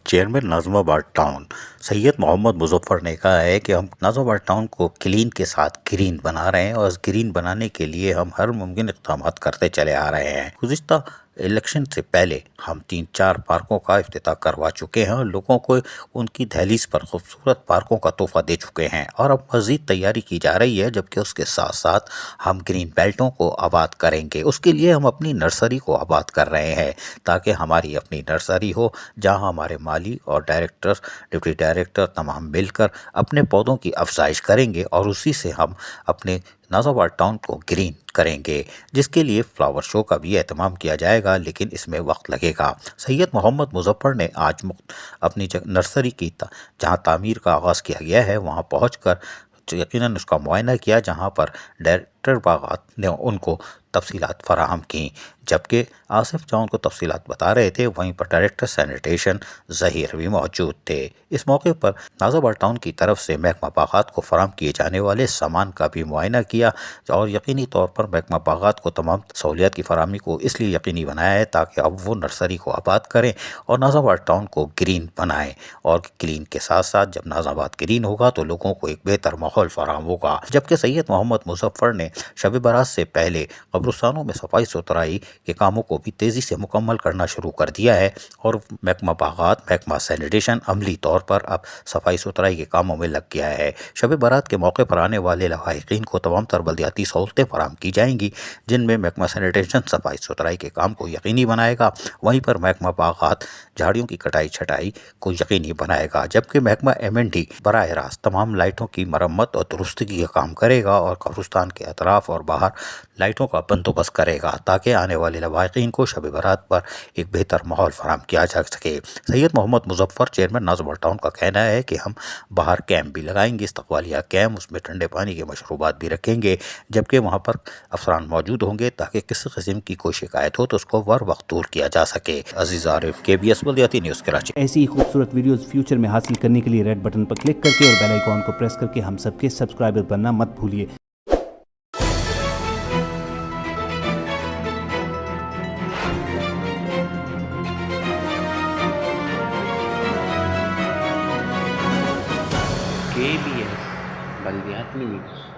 Chairman ناظم آباد town سید محمد مظفر نے کہا ہے کہ ہم ناظم آباد ٹاؤن کو کلین کے ساتھ گرین بنا رہے ہیں اور اس گرین بنانے کے لیے ہم ہر ممکن اقدامات کرتے چلے آ رہے ہیں۔ گزشتہ الیکشن سے پہلے ہم 3-4 پارکوں کا افتتاح کروا چکے ہیں اور لوگوں کو ان کی دہلیز پر خوبصورت پارکوں کا تحفہ دے چکے ہیں، اور اب مزید تیاری کی جا رہی ہے، جبکہ اس کے ساتھ ساتھ ہم گرین بیلٹوں کو آباد کریں گے۔ اس کے لیے ہم اپنی نرسری کو آباد کر رہے ہیں تاکہ ہماری اپنی نرسری ہو، جہاں ہمارے مالی اور ڈائریکٹر، ڈپٹی ڈائریکٹر تمام مل کر اپنے پودوں کی افزائش کریں گے اور اسی سے ہم اپنے ناظم آباد ٹاؤن کو گرین کریں گے، جس کے لیے فلاور شو کا بھی اہتمام کیا جائے گا، لیکن اس میں وقت لگے گا۔ سید محمد مظفر نے آج اپنی نرسری کی جہاں تعمیر کا آغاز کیا گیا ہے وہاں پہنچ کر یقیناً اس کا معائنہ کیا، جہاں پر ڈائریکٹر باغات نے ان کو تفصیلات فراہم کیں، جبکہ آصف جہاں ان کو تفصیلات بتا رہے تھے وہیں پر ڈائریکٹر سینیٹیشن ظہیر بھی موجود تھے۔ اس موقع پر ناظم آباد ٹاؤن کی طرف سے محکمہ باغات کو فراہم کیے جانے والے سامان کا بھی معائنہ کیا، اور یقینی طور پر محکمہ باغات کو تمام سہولیات کی فراہمی کو اس لیے یقینی بنایا ہے تاکہ اب وہ نرسری کو آباد کریں اور ناظم آباد ٹاؤن کو گرین بنائیں، اور کلین کے ساتھ ساتھ جب ناظم آباد گرین ہوگا تو لوگوں کو ایک بہتر ماحول فراہم ہوگا۔ جبکہ سید محمد مظفر نے شب برات سے پہلے قبرستانوں میں صفائی ستھرائی کے کاموں کو بھی تیزی سے مکمل کرنا شروع کر دیا ہے، اور محکمہ باغات، محکمہ سینیٹیشن عملی طور پر اب صفائی ستھرائی کے کاموں میں لگ گیا ہے۔ شب برات کے موقع پر آنے والے لواحقین کو تمام تر بلدیاتی سہولتیں فراہم کی جائیں گی، جن میں محکمہ سینیٹیشن صفائی ستھرائی کے کام کو یقینی بنائے گا، وہیں پر محکمہ باغات جھاڑیوں کی کٹائی چھٹائی کو یقینی بنائے گا، جبکہ محکمہ M&D براہ راست تمام لائٹوں کی مرمت اور درستگی کا کام کرے گا اور قبرستان کے اطراف اور باہر لائٹوں کا بندوبست کرے گا تاکہ آنے والے لواحقین کو شب برات پر ایک بہتر ماحول فراہم کیا جا سکے۔ سید محمد مظفر چیئرمین ناظم آباد ٹاؤن کا کہنا ہے کہ ہم باہر کیمپ بھی لگائیں گے، استقبالیہ کیمپ، اس میں ٹھنڈے پانی کے مشروبات بھی رکھیں گے، جبکہ وہاں پر افسران موجود ہوں گے تاکہ کسی قسم کی کوئی شکایت ہو تو اس کو وقت دور کیا جا سکے۔ عزیز عارف، KBS بلدیاتی نیوز کراچی۔ ایسی ہی خوبصورت ویڈیوز فیوچر میں حاصل کرنے کے لیے ریڈ بٹن پر کلک کر کے اور بیل آئیکن کو پریس کر کے ہم سب کے سبسکرائبر بننا مت بھولیے۔ KBS بلدیاتی نیوز۔